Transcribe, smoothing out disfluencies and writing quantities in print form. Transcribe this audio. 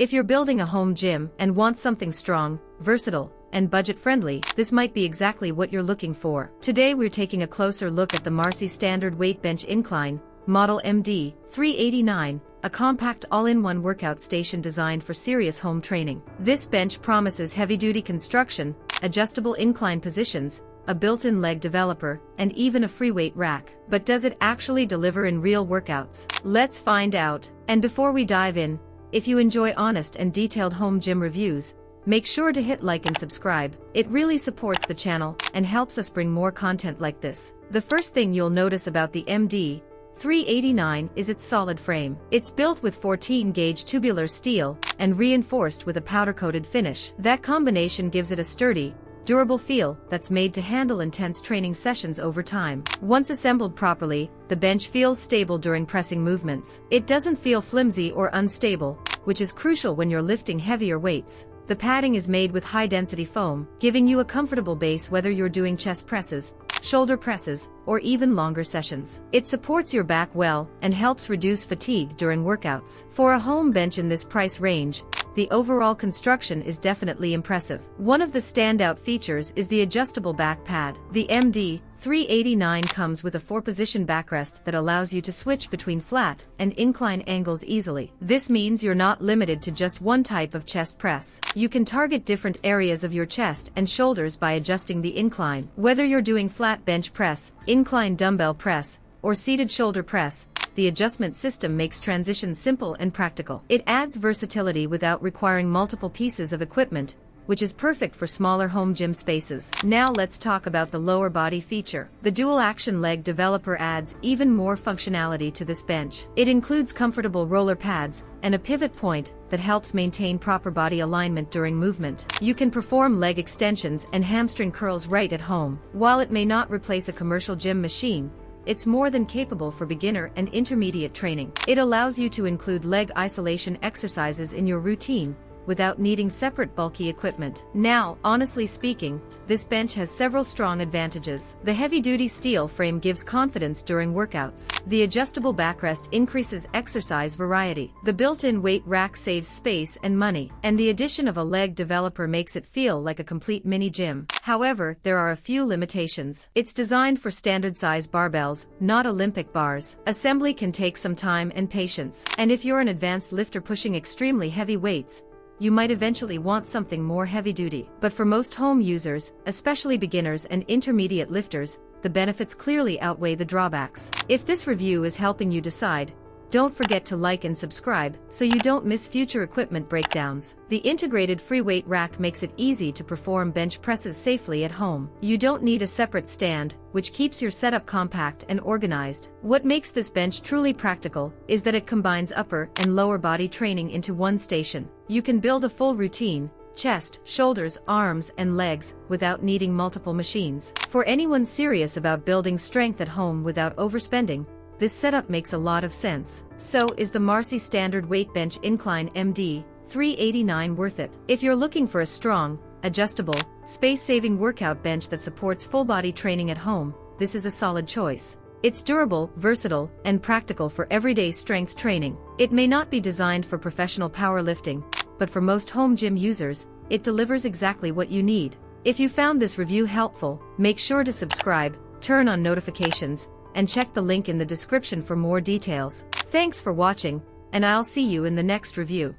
If you're building a home gym and want something strong, versatile, and budget-friendly, this might be exactly what you're looking for. Today we're taking a closer look at the Marcy Standard Weight Bench Incline, Model MD-389, a compact all-in-one workout station designed for serious home training. This bench promises heavy-duty construction, adjustable incline positions, a built-in leg developer, and even a free weight rack. But does it actually deliver in real workouts? Let's find out. And before we dive in, if you enjoy honest and detailed home gym reviews, make sure to hit like and subscribe. It really supports the channel and helps us bring more content like this. The first thing you'll notice about the MD-389 is its solid frame. It's built with 14-gauge tubular steel and reinforced with a powder-coated finish. That combination gives it a sturdy, durable feel that's made to handle intense training sessions over time. Once assembled properly, the bench feels stable during pressing movements. It doesn't feel flimsy or unstable, which is crucial when you're lifting heavier weights. The padding is made with high-density foam, giving you a comfortable base whether you're doing chest presses, shoulder presses, or even longer sessions. It supports your back well and helps reduce fatigue during workouts. For a home bench in this price range, the overall construction is definitely impressive. One of the standout features is the adjustable back pad. The MD-389 comes with a 4-position backrest that allows you to switch between flat and incline angles easily. This means you're not limited to just one type of chest press. You can target different areas of your chest and shoulders by adjusting the incline. Whether you're doing flat bench press, incline dumbbell press, or seated shoulder press, the adjustment system makes transition simple and practical. It adds versatility without requiring multiple pieces of equipment, which is perfect for smaller home gym spaces. Now let's talk about the lower body feature. The dual-action leg developer adds even more functionality to this bench. It includes comfortable roller pads and a pivot point that helps maintain proper body alignment during movement. You can perform leg extensions and hamstring curls right at home. While it may not replace a commercial gym machine, it's more than capable for beginner and intermediate training. It allows you to include leg isolation exercises in your routine without needing separate bulky equipment. Now, honestly speaking, this bench has several strong advantages. The heavy-duty steel frame gives confidence during workouts. The adjustable backrest increases exercise variety. The built-in weight rack saves space and money. And the addition of a leg developer makes it feel like a complete mini gym. However, there are a few limitations. It's designed for standard-size barbells, not Olympic bars. Assembly can take some time and patience. And if you're an advanced lifter pushing extremely heavy weights, you might eventually want something more heavy-duty. But for most home users, especially beginners and intermediate lifters, the benefits clearly outweigh the drawbacks. If this review is helping you decide, don't forget to like and subscribe so you don't miss future equipment breakdowns. The integrated free weight rack makes it easy to perform bench presses safely at home. You don't need a separate stand, which keeps your setup compact and organized. What makes this bench truly practical is that it combines upper and lower body training into one station. You can build a full routine, chest, shoulders, arms, and legs, without needing multiple machines. For anyone serious about building strength at home without overspending, this setup makes a lot of sense. So, is the Marcy Standard Weight Bench Incline MD-389 worth it? If you're looking for a strong, adjustable, space-saving workout bench that supports full-body training at home, this is a solid choice. It's durable, versatile, and practical for everyday strength training. It may not be designed for professional powerlifting, but for most home gym users, it delivers exactly what you need. If you found this review helpful, make sure to subscribe, turn on notifications, and check the link in the description for more details. Thanks for watching, and I'll see you in the next review.